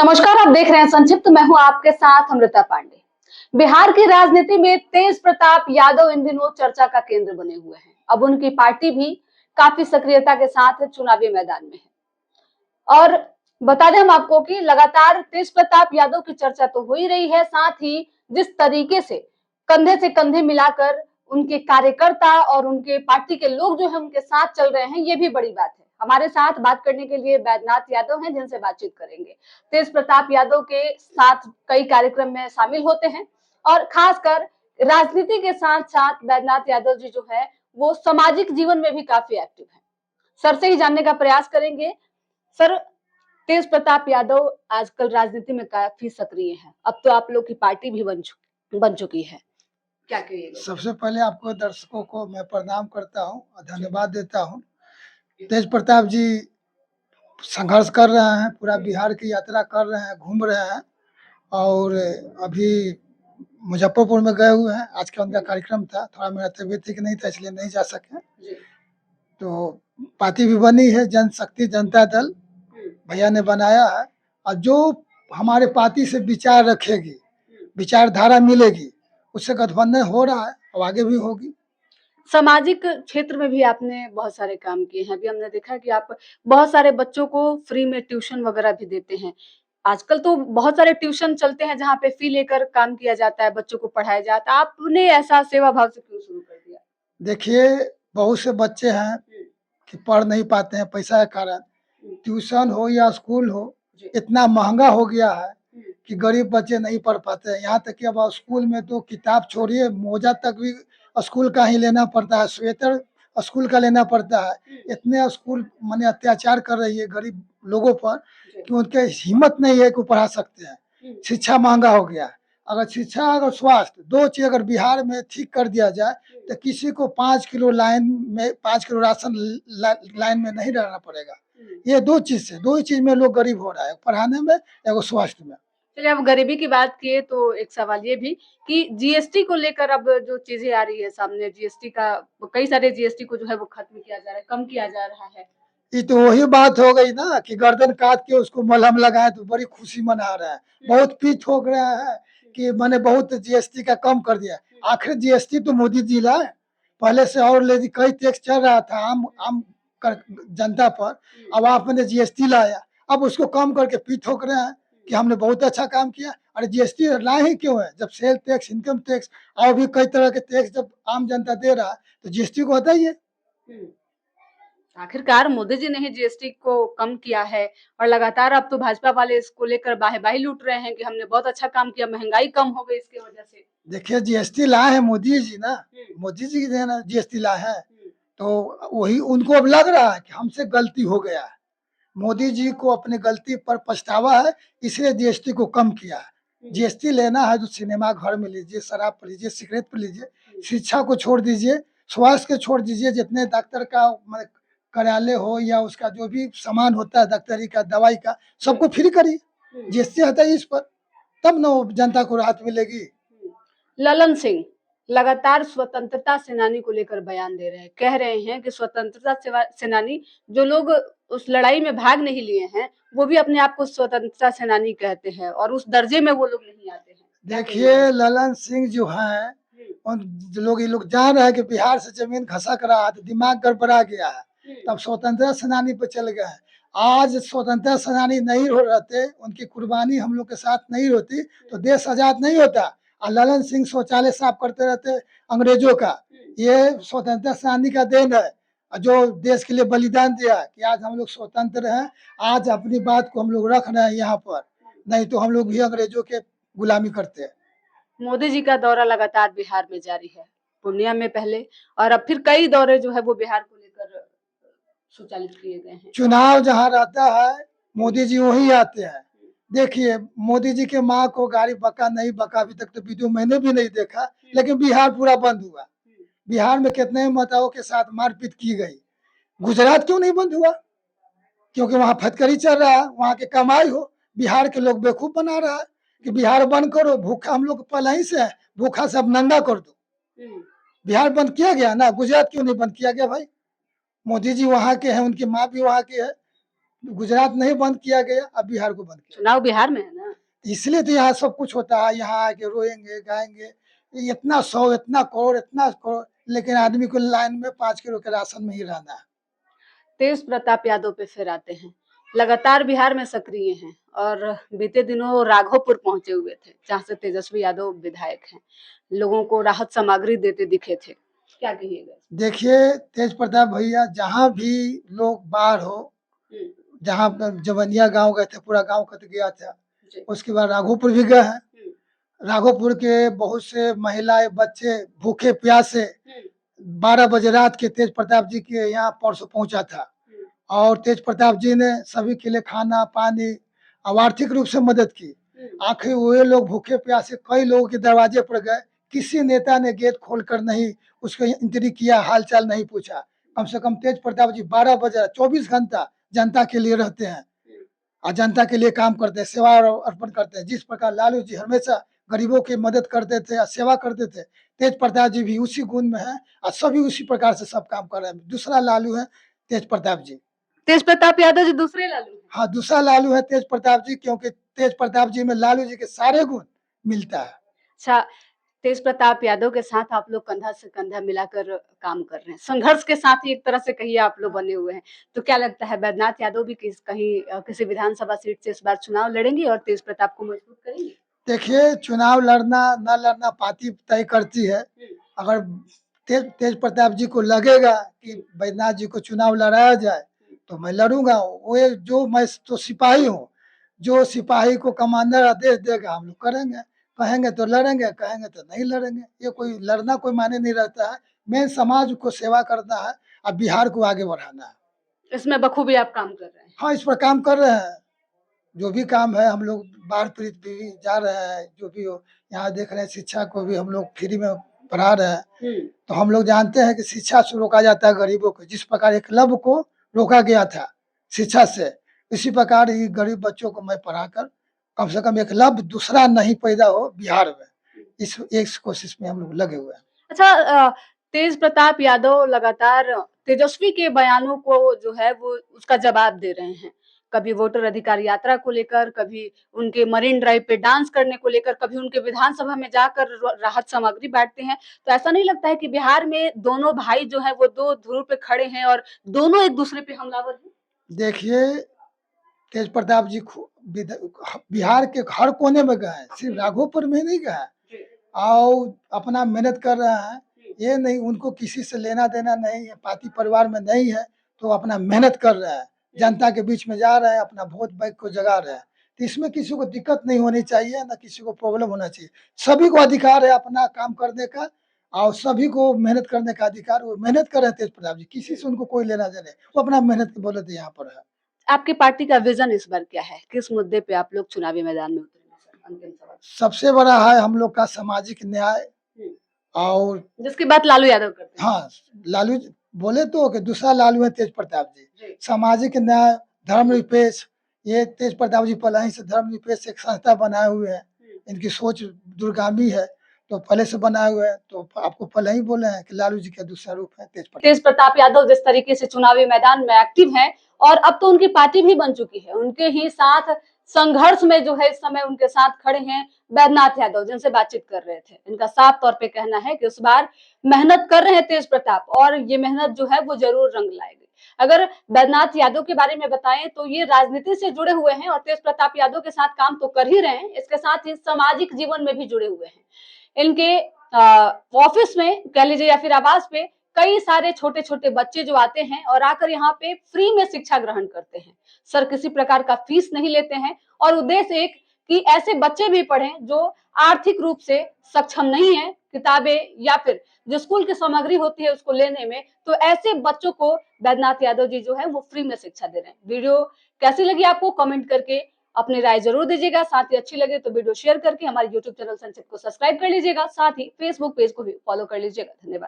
नमस्कार, आप देख रहे हैं संक्षिप्त। मैं हूं आपके साथ अमृता पांडे। बिहार की राजनीति में तेज प्रताप यादव इन दिनों चर्चा का केंद्र बने हुए हैं। अब उनकी पार्टी भी काफी सक्रियता के साथ चुनावी मैदान में है। और बता दें हम आपको कि लगातार तेज प्रताप यादव की चर्चा तो हो ही रही है, साथ ही जिस तरीके से कंधे मिलाकर उनके कार्यकर्ता और उनके पार्टी के लोग जो है उनके साथ चल रहे हैं, ये भी बड़ी बात है। हमारे साथ बात करने के लिए बैद्यनाथ यादव हैं, जिनसे बातचीत करेंगे। तेज प्रताप यादव के साथ कई कार्यक्रम में शामिल होते हैं और खासकर राजनीति के साथ साथ बैद्यनाथ यादव जी जो है वो सामाजिक जीवन में भी काफी एक्टिव है। सर से ही जानने का प्रयास करेंगे। सर, तेज प्रताप यादव आजकल राजनीति में काफी सक्रिय है। अब तो आप लोग की पार्टी भी बन चुकी है, क्या कहिएगा? सबसे पहले आपको दर्शकों को मैं प्रणाम करता हूं और धन्यवाद देता हूं। तेज प्रताप जी संघर्ष कर रहे हैं, पूरा बिहार की यात्रा कर रहे हैं, घूम रहे हैं और अभी मुजफ्फरपुर में गए हुए हैं। आज का उनका कार्यक्रम था, थोड़ा मेरा तबीयत ठीक नहीं था इसलिए नहीं जा सके। तो पार्टी भी बनी है, जनशक्ति जनता दल भैया ने बनाया है और जो हमारे पार्टी से विचार रखेगी, विचारधारा मिलेगी, उससे गठबंधन हो रहा है और आगे भी होगी। सामाजिक क्षेत्र में भी आपने बहुत सारे काम किए हैं। अभी हमने देखा कि आप बहुत सारे बच्चों को फ्री में ट्यूशन वगैरह भी देते हैं। आजकल तो बहुत सारे ट्यूशन चलते हैं जहाँ पे फी लेकर काम किया जाता है, बच्चों को पढ़ाया जाता है। आपने ऐसा सेवा भाव से क्यों शुरू कर दिया? देखिए, बहुत से बच्चे हैं कि पढ़ नहीं पाते हैं पैसा के कारण। ट्यूशन हो या स्कूल हो, इतना महंगा हो गया है कि गरीब बच्चे नहीं पढ़ पाते हैं। यहाँ तक कि अब स्कूल में तो किताब छोड़िए, मोजा तक भी स्कूल का ही लेना पड़ता है, स्वेटर स्कूल का लेना पड़ता है। इतने स्कूल माने अत्याचार कर रही है गरीब लोगों पर कि उनके हिम्मत नहीं है कि पढ़ा सकते हैं। शिक्षा महंगा हो गया है। अगर शिक्षा और स्वास्थ्य दो चीज अगर बिहार में ठीक कर दिया जाए तो किसी को 5 किलो राशन लाइन में नहीं रहना पड़ेगा। ये दो ही चीज में लोग गरीब हो रहा है, पढ़ाने में या स्वास्थ्य में। चलिए, अब गरीबी की बात किए तो एक सवाल ये भी कि जीएसटी को लेकर अब जो चीजें आ रही है सामने, जीएसटी का कई सारे जीएसटी को जो है वो खत्म किया जा रहा है, कम किया जा रहा है। ये तो वही बात हो गई ना कि गर्दन काट के उसको मलहम लगाए तो बड़ी खुशी मना रहा है। बहुत पीठ हो गया है कि मैंने बहुत जीएसटी का कम कर दिया। आखिर जीएसटी तो मोदी जी लाए, पहले से और ले कई टैक्स चल रहा था आम जनता पर। अब आपने जीएसटी लाया, अब उसको कम करके पीठ ठोक रहे हैं कि हमने बहुत अच्छा काम किया। अरे जीएसटी लाए ही क्यों है जब सेल टैक्स, इनकम टैक्स और भी कई तरह के टैक्स जब आम जनता दे रहा है तो जीएसटी को हटाइए। आखिरकार मोदी जी ने ही जीएसटी को कम किया है और लगातार अब तो भाजपा वाले इसको लेकर बाही लूट रहे हैं कि हमने बहुत अच्छा काम किया, महंगाई कम हो गई इसकी वजह से। देखिए, जीएसटी लाए हैं मोदी जी ना, मोदी जी ने जीएसटी लाए हैं तो वही उनको अब लग रहा है कि हमसे गलती हो गया है। मोदी जी को अपने गलती पर पछतावा है, इसलिए जीएसटी को कम किया है। जीएसटी लेना है तो सिनेमा घर में लीजिए, शराब पर लीजिए, सिगरेट पर लीजिए, शिक्षा को छोड़ दीजिए, स्वास्थ्य को छोड़ दीजिए, जितने डॉक्टर का कार्यालय हो या उसका जो भी सामान होता है डॉक्टरी का, दवाई का, सबको फ्री करिए। जीएसटी हटाइए इस पर, तब न जनता को राहत मिलेगी। ललन सिंह लगातार स्वतंत्रता सेनानी को लेकर बयान दे रहे हैं, कह रहे हैं कि स्वतंत्रता सेनानी जो लोग उस लड़ाई में भाग नहीं लिए हैं वो भी अपने आप को स्वतंत्रता सेनानी कहते हैं और उस दर्जे में वो लोग नहीं आते हैं। देखिए, ललन सिंह जो है, ये लोग जान रहे हैं कि बिहार से जमीन खसक रहा है तो दिमाग गड़बड़ा गया है, तब स्वतंत्रता सेनानी पे चल गए हैं। आज स्वतंत्रता सेनानी नहीं हो रहते, उनकी कुर्बानी हम लोग के साथ नहीं होती तो देश आजाद नहीं होता। और ललन सिंह शौचालय साफ करते रहते अंग्रेजों का, ये स्वतंत्रता सेनानी का देन है जो देश के लिए बलिदान दिया कि आज हम लोग स्वतंत्र हैं। आज अपनी बात को हम लोग रख रहे हैं यहाँ पर, नहीं तो हम लोग भी अंग्रेजों के गुलामी करते हैं। मोदी जी का दौरा लगातार बिहार में जारी है, पूर्णिया में पहले और अब फिर कई दौरे जो है वो बिहार को लेकर संचालित किए गए हैं। चुनाव जहाँ रहता है मोदी जी वहीं आते हैं। देखिए, मोदी जी के माँ को गाड़ी बका नहीं बका, अभी तक तो वीडियो मैंने भी नहीं देखा, लेकिन बिहार पूरा बंद हुआ। बिहार में कितने नेताओं के साथ मारपीट की गई। गुजरात क्यों नहीं बंद हुआ? क्योंकि वहाँ फटकरी चल रहा है, वहाँ की कमाई हो। बिहार के लोग बेवकूफ बना रहा है कि बिहार बंद करो, भूखा हम लोग पहले ही से है, भूखा सब नंगा कर दो। बिहार बंद किया गया ना, गुजरात क्यों नहीं बंद किया गया भाई? मोदी जी वहाँ के हैं, उनकी माँ भी वहाँ की है, गुजरात नहीं बंद किया गया, अब बिहार को बंद किया। चुनाव बिहार में है ना। इसलिए तो यहाँ सब कुछ होता है, यहाँ आके रोएंगे गाएंगे, ये इतना 100 इतना करोड़, लेकिन आदमी को लाइन में 5 किलो के राशन में ही रहना है। तेज प्रताप यादव पे फिर आते हैं। लगातार बिहार में सक्रिय हैं और बीते दिनों राघोपुर पहुंचे हुए थे, जहां से तेजस्वी यादव विधायक हैं। लोगों को राहत सामग्री देते दिखे थे, क्या कहिएगा? देखिए तेज प्रताप भैया जहाँ भी लोग बाढ़ हो, जहाँ जवनिया गांव गए थे, पूरा गांव कट गया था, उसके बाद राघोपुर भी गए हैं। राघोपुर के बहुत से महिलाएं बच्चे भूखे प्यासे 12 बजे रात के तेज प्रताप जी के यहाँ परसों पहुंचा था, और तेज प्रताप जी ने सभी के लिए खाना पानी और आर्थिक रूप से मदद की। आखिर वे लोग भूखे प्यासे कई लोगों के दरवाजे पर गए, किसी नेता ने गेट खोलकर नहीं उसको एंट्री किया, हालचाल नहीं पूछा। कम से कम तेज प्रताप जी 12 बजे 24 घंटा जनता के लिए रहते हैं और जनता के लिए काम करते हैं, सेवा अर्पण करते हैं। जिस प्रकार लालू जी हमेशा गरीबों की मदद करते थे और सेवा करते थे, तेज प्रताप जी भी उसी गुण में है और सभी उसी प्रकार से सब काम कर रहे हैं। दूसरा लालू है तेज प्रताप जी। तेज प्रताप यादव जी दूसरे लालू हैं। हाँ, दूसरा लालू है तेज प्रताप जी, क्योंकि तेज प्रताप जी में लालू जी के सारे गुण मिलता है। अच्छा, तेज प्रताप यादव के साथ आप लोग कंधा से कंधा मिलाकर काम कर रहे हैं, संघर्ष के साथ ही एक तरह से कहिए आप लोग बने हुए हैं। तो क्या लगता है बैद्यनाथ यादव भी किसी विधानसभा सीट से इस बार चुनाव लड़ेंगे और तेज प्रताप को मजबूत करेंगे? देखिए चुनाव लड़ना न लड़ना पार्टी तय करती है। अगर तेज प्रताप जी को लगेगा कि बैद्यनाथ जी को चुनाव लड़ाया जाए तो मैं लड़ूंगा। वो जो मैं तो सिपाही हूँ, जो सिपाही को कमांडर आदेश देगा हम लोग करेंगे, कहेंगे तो लड़ेंगे, कहेंगे तो नहीं लड़ेंगे। ये कोई लड़ना कोई मायने नहीं रहता है। मेन समाज को सेवा करना है और बिहार को आगे बढ़ाना है। इसमें बखूबी आप काम कर रहे हैं। हाँ, इस पर काम कर रहे हैं। जो भी काम है हम लोग बाढ़ पीड़ित भी जा रहे हैं, जो भी हो यहाँ देख रहे हैं, शिक्षा को भी हम लोग फ्री में पढ़ा रहे हैं। तो हम लोग जानते हैं कि शिक्षा से रोका जाता है गरीबों को। जिस प्रकार एकलव्य को रोका गया था शिक्षा से, इसी प्रकार ये गरीब बच्चों को मैं पढ़ाकर कम से कम एकलव्य दूसरा नहीं पैदा हो बिहार में, इस कोशिश में हम लोग लगे हुए हैं। अच्छा, तेज प्रताप यादव लगातार तेजस्वी के बयानों को जो है वो उसका जवाब दे रहे हैं। कभी वोटर अधिकार यात्रा को लेकर, कभी उनके मरीन ड्राइव पे डांस करने को लेकर, कभी उनके विधानसभा में जाकर राहत सामग्री बांटते हैं। तो ऐसा नहीं लगता है कि बिहार में दोनों भाई जो है वो दो ध्रुव पे खड़े हैं और दोनों एक दूसरे पे हमलावर हैं? देखिए तेज प्रताप जी बिहार के हर कोने में गए हैं, सिर्फ राघोपुर में नहीं गए हैं, और अपना मेहनत कर रहे हैं। ये नहीं, उनको किसी से लेना देना नहीं है, पार्टी परिवार में नहीं है, तो अपना मेहनत कर रहे हैं, जनता के बीच में जा रहे हैं, अपना वोट बैंक को जगा रहे हैं। तो इसमें किसी को दिक्कत नहीं होनी चाहिए, ना किसी को प्रॉब्लम होना चाहिए। सभी को अधिकार है अपना काम करने का, और सभी को मेहनत करने का अधिकार। वो मेहनत कर रहे हैं तेज प्रताप जी, किसी से उनको कोई लेना देना, वो अपना मेहनत की बदौलत यहाँ पर है। आपकी पार्टी का विजन इस बार क्या है? किस मुद्दे पे आप लोग चुनावी मैदान में उतरेंगे? अंतिम सवाल। सबसे बड़ा है हम लोग का सामाजिक न्याय, और जिसकी बात लालू यादव करते हैं। हाँ, लालू बोले तो कि दूसरा लालू है तेज प्रताप जी। सामाजिक न्याय, धर्मनिरपेक्ष, ये तेज प्रताप जी पहले ही से धर्मनिरपेक्ष एक संस्था बनाए हुए हैं। इनकी सोच दूरगामी है, तो पहले से बनाए हुए हैं। तो आपको पहले ही बोले हैं कि लालू जी का दूसरा रूप है तेज प्रताप यादव जिस तरीके से चुनावी मैदान में एक्टिव हैं, और अब तो उनकी पार्टी भी बन चुकी है, उनके ही साथ संघर्ष में जो है इस समय उनके साथ खड़े हैं बैद्यनाथ यादव, जिनसे बातचीत कर रहे थे। इनका साफ तौर पे कहना है कि इस बार मेहनत कर रहे हैं तेज प्रताप, और ये मेहनत जो है वो जरूर रंग लाएगी। अगर बैद्यनाथ यादव के बारे में बताएं तो ये राजनीति से जुड़े हुए हैं और तेज प्रताप यादव के साथ काम तो कर ही रहे हैं, इसके साथ ही सामाजिक जीवन में भी जुड़े हुए हैं। इनके ऑफिस में कह लीजिए या फिर आवास पे कई सारे छोटे छोटे बच्चे जो आते हैं और आकर यहाँ पे फ्री में शिक्षा ग्रहण करते हैं। सर किसी प्रकार का फीस नहीं लेते हैं, और उद्देश्य एक कि ऐसे बच्चे भी पढ़ें जो आर्थिक रूप से सक्षम नहीं है किताबें या फिर जो स्कूल की सामग्री होती है उसको लेने में। तो ऐसे बच्चों को बैद्यनाथ यादव जी जो है वो फ्री में शिक्षा दे रहे हैं। वीडियो कैसी लगी आपको कमेंट करके अपनी राय जरूर दीजिएगा। साथ ही अच्छी लगे तो वीडियो शेयर करके हमारे यूट्यूब चैनल संचित को सब्सक्राइब कर लीजिएगा। साथ ही फेसबुक पेज को भी फॉलो कर लीजिएगा। धन्यवाद।